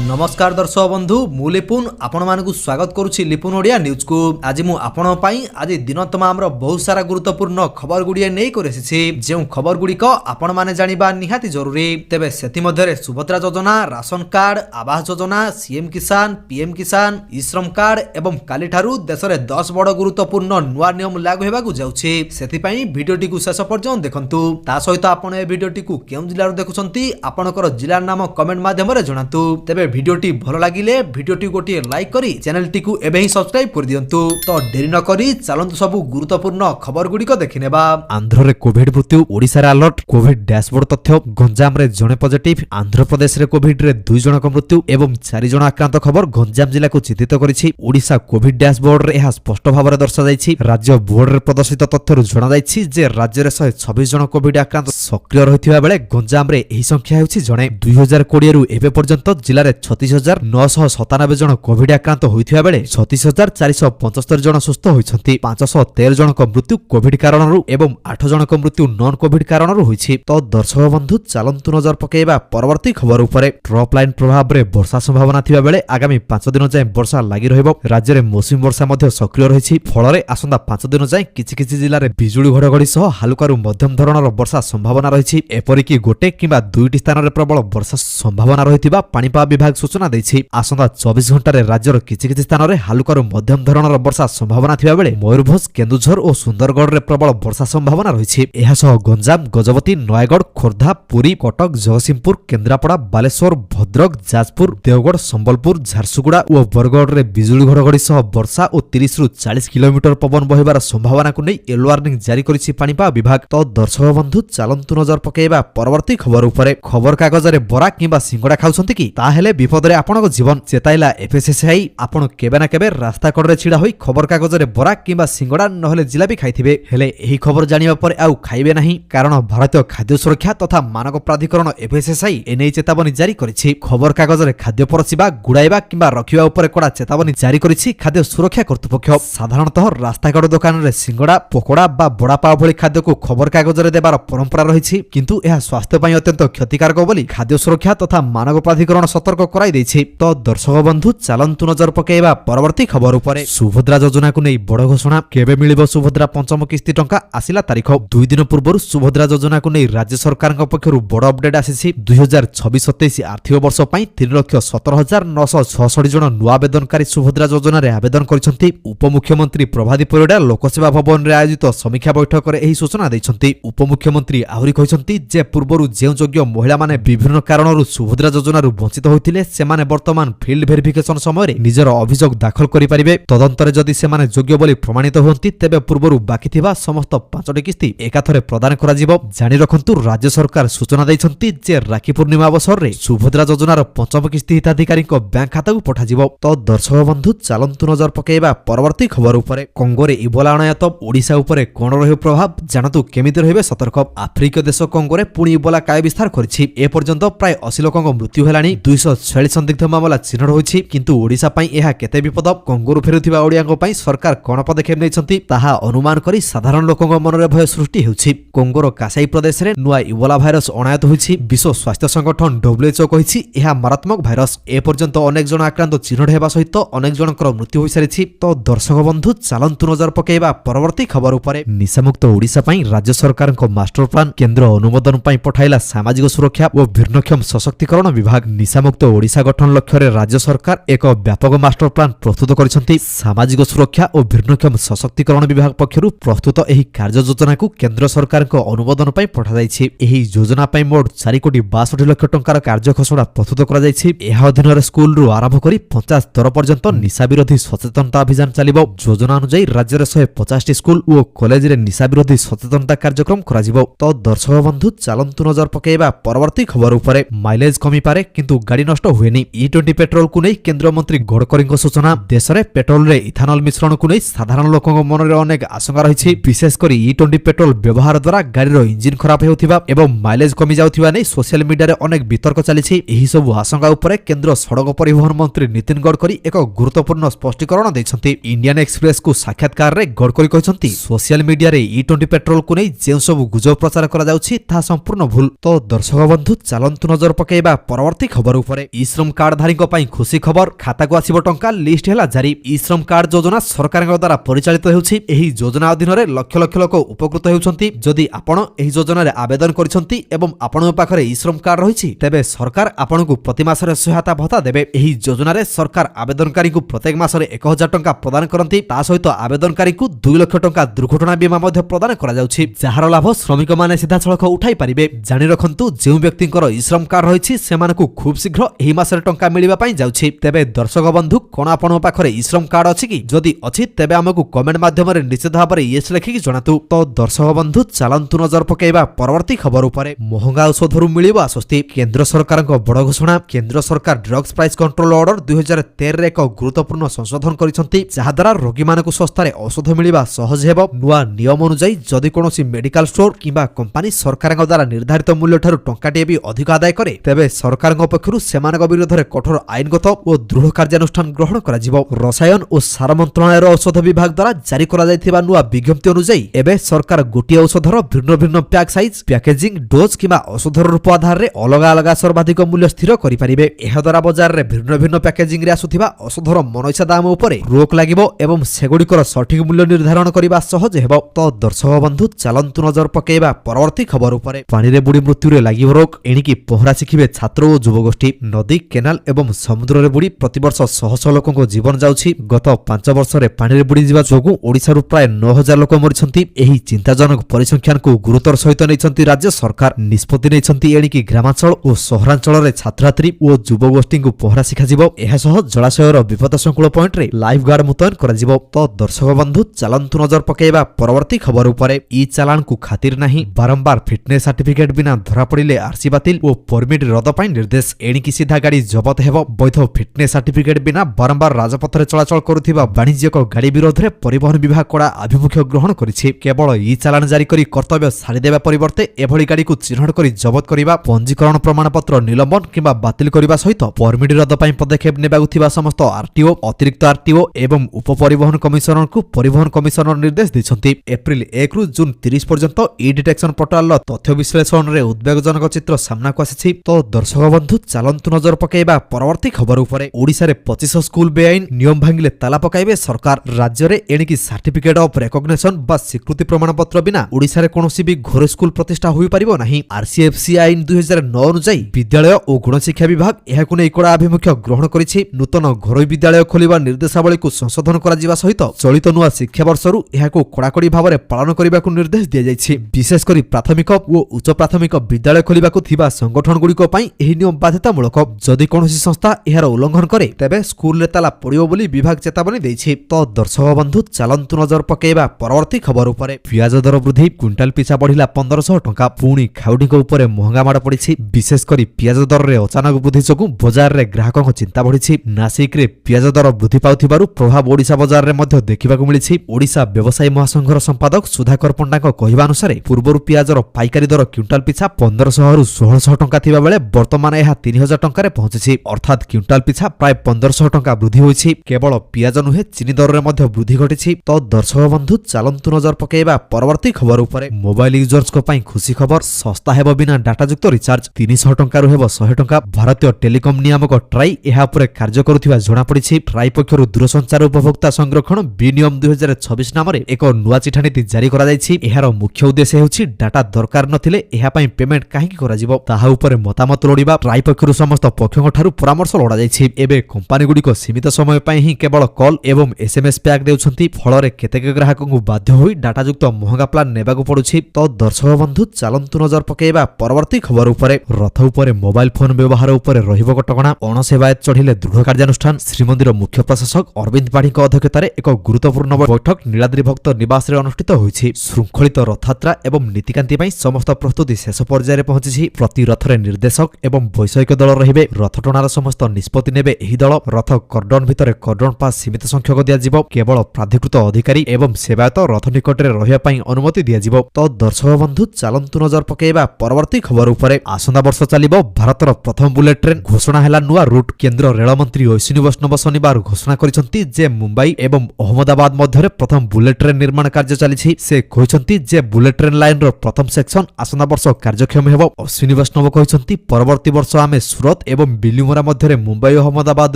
नमस्कार दर्शक बंधु मु लिपुन आपण मानकु स्वागत करुछि लिपुन ओडिया न्यूज को। आज मु आपण पई आज दिन तमाम बहुत सारा गुरुत्वपूर्ण खबर गुडिया नै करेछि जे खबर गुडिक आपण माने जानिबा निहाती जरूरी। तेबे सेति मध्ये सुभद्रा योजना, ration card, Awas Yojana, CM किसान, पीएम किसान, ई श्रम कार्ड एवं काली ठारू देश रे 10 बड़ गुरुत्वपूर्ण नुआ नियम लागू हेबाकु जाउछि। सेति पई भिडियोटी को शेष पर्यंत देखंतु। ता सहित आपण ए भिडियोटी को केउ जिल्ला देखुछंती आपनकर जिल्ला नाम कमेंट माध्यम रे जणातु। तेबे भिडियोटी भल लागिले भिडियोटी गोटे लाइक करी चैनलटी को एबे ही सब्सक्राइब कर दियंतु। तो देरी न करी चलंतु सबु गुरुत्वपूर्ण खबर गुडिक देखिनेबा। आंध्र रे कोविड मृत्यु, ओडिसा रे अलर्ट, कोविड डैशबोर्ड तथ्य, गंजाम रे जणे पॉजिटिव, आंध्र प्रदेश रे कोविड रे 2 जनक मृत्यु एवं 4 जण आक्रांत खबर गंजाम जिला को चिन्हित करिछि। ओडिसा कोविड डैशबोर्ड रे एहा स्पष्ट भाव रे दर्शा जायछि। राज्य बोर्ड रे प्रदर्शित तथ्यरु जणा जायछि जे राज्य रे 126 जण कोविड आक्रांत सक्रिय रहिथिबा बेले गंजाम रे एही संख्या हेउछि जणे। 2020 रु एबे पर्यंत जिला रे 36,997 जन कोविड आक्रांत होइथिबा बेले 36,475 जन सुस्थ होइछंती। 513 जनक मृत्यु कोविड कारणरू एवं 8 जनक मृत्यु नॉन कोविड कारणरू होइछि। तो दर्शक बंधु चलंतु नजर पकेइबा परवर्ती खबर उपरे। ट्रप लाइन प्रभाव रे वर्षा संभावना थिबा बेले आगामी 5 दिन जाय वर्षा लागि रहइबो। राज्य रे मौसमी वर्षा मध्ये सक्रिय रहिछि। फଳରେ आसंदा 5 दिन जाय किछि जिल्ला रे बिजुली घडघडी सह हालुकारू मध्यम धरणर वर्षा संभावना रहिछि। एपरि कि गोटे किबा दुईटी स्थान रे प्रबल वर्षा संभावना रहिथिबा पाणीपाग विभाग सूचना दैछि। आसंदा 24 घंटा रे राज्यर किछि स्थान रे हालुकारू मध्यम धरणर वर्षा संभावना थिबा बेले मयूरभंज, केन्दुझर और सुंदरगढ़ रे प्रबल वर्षा संभावना रहिछि। एहा सह गंजाम, गजपति, नयगढ़, खोर्धा, पुरी, कटक, जगतसिंहपुर, केन्द्रापड़ा, बालेश्वर, भद्रक, जाजपुर, देवगढ़, संबलपुर, झारसुगुड़ा और बरगढ़ रे बिजुली घडघडी सह वर्षा और 30 रु 40 किलोमीटर पवन बहिबार संभावना को नै येलो वार्निंग जारी करिछि पाणीपाग विभाग। तो दर्शक बंधु चलंतु नजर पकेइबा परवर्ती खबर उपरे। खबर कागज रे बरा किबा सिंगडा खाउछंती कि ताहेले विपद रे आपनक जीवन चेताइला एफएसएसआई। आपण केबे ना केबे रास्ता कड़े छिड़ा होई खबर कागज रे बरा किबा सिंगडा नहले जिलाबी खाइथिबे। हेले एही खबर जानिबा परे आउ खाइबे नाही, कारण भारतीय खाद्य सुरक्षा तथा मानक प्राधिकरण एफएसएसआई एनै चेतावनी जारी करिछि। खबर कागज रे खाद्य परसिबा, गुडाइबा किबा रखिबा उपरे कड़ा चेतावनी जारी करिछि खाद्य सुरक्षा कर्तृपक्ष। साधारणतः रास्ता कड़ दुकान रे सिंगडा, पकोड़ा बा बड़ा पाव भली खाद्य को खबर कागज रे देबार परंपरा रहिछि, किंतु एहा स्वास्थ्य पई अत्यंत क्षतिकारक बोली खाद्य सुरक्षा तथा मानक प्राधिकरण सतर्क कराई दैछि। तो दर्शक बंधु चलंतु नजर पकेइबा परवर्ती खबर उपरे। सुभद्रा योजना को नै बड़ घोषणा। केबे मिलिबो सुभद्रा पंचम किस्ती टंका आसिला तारीख। 2 दिन पूर्व सुभद्रा योजना को नै राज्य सरकार पक्षरु बड़ अपडेट आसीछि। 2026-27 आर्थिक वर्ष पई 3,17,966 जन नुआ आवेदनकारी सुभद्रा योजना रे आवेदन करिसंती। उपमुख्यमंत्री प्रभादी परिडा लोकसेवा भवन रे आयोजित समीक्षा बैठक रे एही सूचना दैछंती। उपमुख्यमंत्री आहुरी कहिसंती जे पूर्वरु जेउ योग्य महिला माने विभिन्न कारणरु सुभद्रा योजना रु वंचित होइतिले सेमाने वर्तमान फील्ड वेरिफिकेशन समय निजर अभियोग दाखल करि परिबे। तदंतरे जदि सेमाने योग्य बोली प्रमाणित होंती तेबे पूर्वरु बाकी थिबा समस्त 5टी किस्ती एकाथरे प्रदान करा जिवो। जानि रखंतु राज्य सरकार सूचना दैछंती जे राखी पूर्णिमा अवसर रे सुभद्रा योजनार पंचम किस्ती हिताधिकारी को बैंक खाता को पठा जिवो। तो दर्शक बंधु चलंतु नजर पकेइबा परवर्ती खबर उपरे। कंगोरे इबोला अनायत ओडिशा उपरे कोन रहयो प्रभाव जानतु केमिति रहिबे सतर्क। आफ्रिकीय देश कंगोरे पुणी इबोला काय विस्तार करिछि। ए पर्यंत प्राय 80 लोकक मृत्यु हेलानी। 246 संदिग्ध मामला चिन्हट होइछि, किंतु ओडिशा पई एहा केते विपद। कंगोरु फेरुथिबा ओडियाक पई सरकार कोन पदक्षेप नेइछंती ताहा अनुमान करी साधारण लोकक मनरे भय सृष्टि हेउछि। कंगोर कासाई प्रदेश रे नुआ इबोला भाइरस अनायत होइछि। विश्व स्वास्थ्य संगठन WHO कहिछि एहा मारात्मक भाइरस। ए पर्यंत अनेक जन आक्रांत चिन्हट हेबा सहित अनेक जनकर मृत्यु होई सारिछि। तो दर्शक बंधु चलंतु नजर पकेइबा परवर्ती खबर उपरे। निशामुक्त ओडिशा पई राज्य सरकार मास्टर प्लान केंद्र अनुमोदन पई पठाइला सामाजिक सुरक्षा और भिन्नक्षम सशक्तिकरण विभाग। निशामुक्त ओडिशा गठन लक्ष्य रे राज्य सरकार एक व्यापक मास्टर प्लान प्रस्तुत करिसंती। सामाजिक सुरक्षा और भिन्नक्षम सशक्तिकरण विभाग पक्षरु प्रस्तुत एही कार्य योजना को केंद्र सरकार को अनुमोदन पई पठा जायछि। एही योजना पई मोट 4,62,00,000 टंकार कार्य खसड़ा प्रस्तुत करा जायछि। एहा अधीन रे स्कूल रु आरंभ करी 50 स्तर पर्यंत निशा विरोधी सचेतनता अभियान चलिबो। योजना अनुसार राज्य रे 150 स्कूल और कॉलेज रे निशा विरोधी सचेतनता कार्यक्रम करा जिवो। तो दर्शक बंधु चलंतु नजर पकेइबा परवर्ती खबर उपरे। माइलेज कमी पारे किंतु गाड़ी नष्ट हुएनी। E20 पेट्रोल को नै केंद्र मंत्री गडकरी सूचना। देश रे पेट्रोल रे इथानल मिश्रण को नै साधारण लोकक मन रे अनेक आशंका रहिछि। विशेष करी E20 पेट्रोल व्यवहार द्वारा गाड़ी रो इंजिन खराब हेउथिबा एवं माइलेज कमी जाउथिबा नै सोशल मीडिया रे अनेक वितर्क चलिछि। एही सब आशंका उपरे केंद्र सड़क परिवहन मंत्री नितिन गडकरी एक गुरुत्वपूर्ण स्पष्टीकरण दैछंती। इंडियन एक्सप्रेस को साक्षात्कार रे गडकरी कहिसंती सोशल मीडिया रे E20 पेट्रोल को नै जे सब गुजब प्रचार करा जाउछि ता संपूर्ण भूल। तो दर्शक बंधु चलंतु नजर पकेइबा परवर्ती खबर उपरे। ଇ ଶ୍ରମ कार्डधारी खुशी खबर खाता को आसिबो टंका लिस्ट हैला जारी। इ श्रम कार्ड योजना सरकार द्वारा परिचालित हेउछि। एही योजना अधीन रे लक्ष लक्ष लोक उपकृत हेउछंती। जदि आपण एही योजना रे आवेदन करिसंती एवं आपण पाखरे इ श्रम कार्ड रहिछि तेबे सरकार आपनकु प्रति मासरे सहायता भत्ता देबे। एही योजना रे सरकार आवेदनकारी को प्रत्येक मासरे 1000 टंका प्रदान करंती। ता सहित आवेदनकारी को 2 लाख टंका दुर्घटना बीमा मध्ये प्रदान करा जाउछि, जहार लाभ श्रमिक माने सीधा सड़क उठाई पारिबे। जानि रखंतु जे व्यक्तिंकर इ श्रम कार्ड रहिछि सेमानकु खूब शीघ्र एही मासरे टंका मिलिबा पई जाउछि। तेबे दर्शक बंधु कोन आपण पाखरे इ श्रम कार्ड अछि कि? जदि अछि तेबे हमकु कमेंट माध्यम रे निश्चित भाव रे यस लिखि कि जणातु। तो दर्शक बंधु चलंतु नजर पकेबा परवर्ती खबर उपरे। महंगा औषधरु मिलिबो आस्वस्ति। केंद्र सरकार को बड़ घोषणा। केंद्र सरकार ड्रग्स प्राइस कंट्रोल ऑर्डर 2013 रे एक गुरुत्वपूर्ण संशोधन करिसंती, जहा द्वारा रोगी मानकु सस्तारे औषध मिलिबा सहज हेबो। नुआ नियम अनुसार जदि कोनोसी मेडिकल स्टोर किबा कंपनी सरकार द्वारा निर्धारित मूल्य ठारु टंकाटे भी अधिक आदाय करे तेबे सरकार पक्षरु सेमानक विरोध रे कठोर आईनगत और दृढ़ कार्यानुष्ठान ग्रहण करा जिवो। रसायन और सार मंत्रालय औषध विभाग द्वारा जारी करा जायथिबा नुआ विज्ञप्ति अनुसार एबे सरकार गोटी औषधर भिन्न भिन्न पैक साइज, पैकेजिंग, डोज किबा औषधर रूप आधार रे अलग अलग सर्वाधिक मूल्य स्थिर करि परिबे। एहा द्वारा बाजार रे भिन्न भिन्न पैकेजिंग रे आसुथिबा औषधर मनइछा दाम उपरे रोक लागिबो एवं सेगुडिकर सठिक मूल्य निर्धारण करिबा सहज हेबो। तो दर्शक बंधु चलंतु नजर पकेबा परवर्ती खबर उपरे। पानी रे बुडी मृत्यु रे लागिबो रोक। एणिकी पहरा शिखिबे छात्र और युवगोष्ठी। नदी, केनाल एवं समुद्र रे बुडी प्रतिवर्ष शह शह लोकको जीवन जाउछि। गत 5 वर्ष रे पानी रे बुडी जिबा जोगु ओडिसा रु प्राय 9000 लोक मरिछंती। एही चिंताजनक परिसंख्यान को गुरुतर सहित नैछंती राज्य सरकार। निष्पत्ति नैछंती एणिकी ग्रामांचल और सहरांचल रे छात्रछात्री और युवगोष्ठी को पहरा शिखा जिवो। एहा सह जलाशयर विपद संकुल पॉइंट रे लाइफ गार्ड मुतयन करा जिवो। तो दर्शक बंधु चलंतु नजर पकेबा परवर्ती खबर उपरे। ई चालान को खातिर नाही। बारंबार फिटनेस सर्टिफिकेट बिना धरा पड़िले आरसी बातिल और परमिट रद्द पाई निर्देश। एणिकी सीधा गाड़ी जबत हेबो। वैध फिटनेस सर्टिफिकेट बिना बारंबार राजपथ रे चलाचल करुथिबा वाणिज्यिक गाड़ी विरोध रे परिवहन विभाग कड़ा आभिमुख्य ग्रहण करिछि। केवल ई चालान जारी करी कर्तव्य सारी देबा परिवर्ते एभली गाड़ी को चिन्हट करी जबत करिबा, पंजीकरण प्रमाणपत्र निलंबन किबा बातिल करिबा सहित परमिट रद्द पाई पदक्षेप नेबाकु थिबा समस्त आरटीओ, अतिरिक्त आरटीओ एवं उप परिवहन कमिशनर को परिवहन कमिशनर निर्देश दैछंती। एप्रिल 1 रु जून 30 पर्यंत ई डिटेक्शन पोर्टाल तथ्य विश्लेषण रे उद्वेगजनक चित्र सामना को आसीछि। तो दर्शक बंधु चलंतु नजर पकेबा परवर्ती खबर उपरे। ओडिसा रे 25 स्कूल बेआईन नियम भांगिले ताला पकाइबे सरकार। राज्य रे एणिकी सर्टिफिकेट ऑफ रिकॉग्निशन बा स्वीकृति प्रमाणपत्र बिना ओडिसा रे कोनोसी भी घोर स्कूल प्रतिष्ठा होई परिबो नाही। आरसीएफसी आईन 2009 अनुसार विद्यालय और गणशिक्षा विभाग एहाकु नै कड़ा आभिमुख्य ग्रहण करिछि। नूतन घरोई विद्यालय खोलिबा निर्देशावली को संशोधन करा जिबा सहित चलित नुआ शिक्षा वर्षरु एहाकु कड़ाकड़ी भाव रे पालन करिबाकु निर्देश दिया जायछि। विशेष करी प्राथमिक और उच्च प्राथमिक विद्यालय खोलिबाकु थिबा संगठन गुड़िक पई एही नियम बाध्यतामूलक। जदि कोनोसी संस्था एहार उल्लंघन करे तेबे स्कूल रे ताला पड़ियो बोली विभाग चेतावनी दैछि। तो दर्शक बंधु चलंतु नजर पकेबा परवर्ती खबर उपरे। पियाज दर वृद्धि। क्विंटाल पिछा बढ़िला 1500 टंका। पुणी खाउडीक उपरे महंगा माड़ पड़िछि। विशेष करी पियाज दर रे अचानक वृद्धि जोगु बाजार रे ग्राहकक चिंता बढ़िछि। नासिक रे पियाज दर वृद्धि पाउथिबारु प्रभाव ओडिसा बाजार रे मध्ये देखिबाकु मिलिछि। ओडिसा व्यवसायी महासंघर संपादक सुधाकर पंडाक कहिबा अनुसार पूर्वरु पियाजर पाइकारी दर क्विंटाल पिछा 1500 रु 1600 टंका थिबा बेले वर्तमान एहा 3000 टंका रे पहुंचिछि। अर्थात क्विंटाल पिछा प्राय 1500 टंका वृद्धि होइछि। केवल पियाज नुहे चीनी दर रे मध्ये वृद्धि घटिछि। तो दर्शक बंधु चलंतु नजर पकेबा परवर्ती खबर उपरे। मोबाइल यूजर्स को पई खुशी खबर। सस्ता हेबो बिना डाटा युक्त रिचार्ज। 300 टंका रु हेबो 100 टंका। भारतीय टेलिकम नियामक ट्राई एहा उपरे कार्य करुथिबा जणा पड़िछि। ट्राई पक्षरु दूरसंचार उपभोक्ता संरक्षण विनियम 2026 नाम रे एक नुआ चिठा नीति जारी करा जायछि। एहार मुख्य उद्देश्य हेउछि डाटा दरकार नथिले एहा पई पेमेंट काहेकि करा जिवो ताहा उपरे मतामत लोडिबा। ट्राई पक्षरु समस्त पक्षों ठारु परामर्श लोडा जायछि। एबे कंपनी गुडी सीमित समय पई ही केवल कॉल एवं एसएमएस पैक देउछंती। फଳରେ केतेक ग्राहकଙ୍କୁ बाध्य होई डाटा युक्त महंगा प्लान नेबाकु पडुछि। तो दर्शक बंधु चलंतु नजर पकेबा परवर्ती खबर उपरे। रथ उपरे मोबाइल फोन व्यवहार उपरे रहिबो कटकणा। अणसेवायत चढ़िले दृढ़ कार्यानुष्ठान। श्रीमंदिर मुख्य प्रशासक अरविंद पाढ़ीक अध्यक्षतार एक गुरुत्वपूर्ण बैठक नीलाद्री भक्त निवास रे अनुष्ठित होइछि। श्रृंखलित रथयात्रा एवं नीतिकांति पई समस्त प्रस्तुति शेष पर्याय रे पहुंचिछि। प्रति रथरे निर्देशक एवं वैषयिक दल रहिबे। रथ टणार समस्त निष्पत्ति नेबे एही दल। रथ कर्डन भितरे कर्डन पास सीमित संख्यक दिया जिवो। केवल प्राधिकृत अधिकारी एवं सेवायत रथ निकट रे रहिया पई अनुमति दिया जिवो। तो दर्शक बंधु चलंतु नजर पकेबा परवर्ती खबर उपरे। आसंदा वर्ष चलिबो भारतर प्रथम बुलेट ट्रेन। घोषणा हैला नुआ रूट। केंद्र रेल मंत्री अश्विनी वैष्णव शनिवार घोषणा करिसंती जे मुंबई एवं अहमदाबाद मध्य प्रथम बुलेट ट्रेन निर्माण कार्य चलिछि। से कहिसंती जे बुलेट ट्रेन लाइन रो प्रथम सेक्शन आसंदा वर्ष कार्यक्षम हेबो। अश्विनी वैष्णव कहिसंती परवर्ती वर्ष आमे सूरत एवं बिलिमोरा मध्य मुंबई अहमदाबाद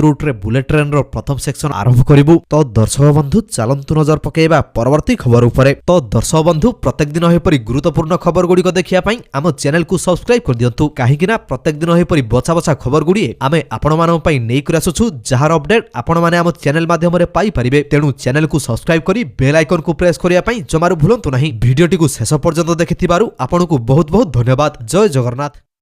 रूट रे बुलेट ट्रेन रो प्रथम सेक्शन आरंभ करिबु। तो दर्शक बंधु चलंतु नजर पकेइबा परवर्ती खबर उपरे। तो दर्शक बंधु प्रत्येक दिन हेपरि गुरुत्वपूर्ण खबर गुडी को देखिया पई आम चैनल को सब्सक्राइब कर दियंतु, काहेकि ना प्रत्येक दिन हेपरि बछा बछा खबर गुडी आमे आपण मानन पई नै कर आसुछु, जहार अपडेट आपण माने आम चैनल माध्यम रे पाई परिबे। तेणु चैनल को सब्सक्राइब करी बेल आइकन को प्रेस करिया पई जमारू भूलंतु नाही। वीडियोटी को शेष पर्यंत देखिथिबारु आपनको बहुत बहुत धन्यवाद। जय जगन्नाथ।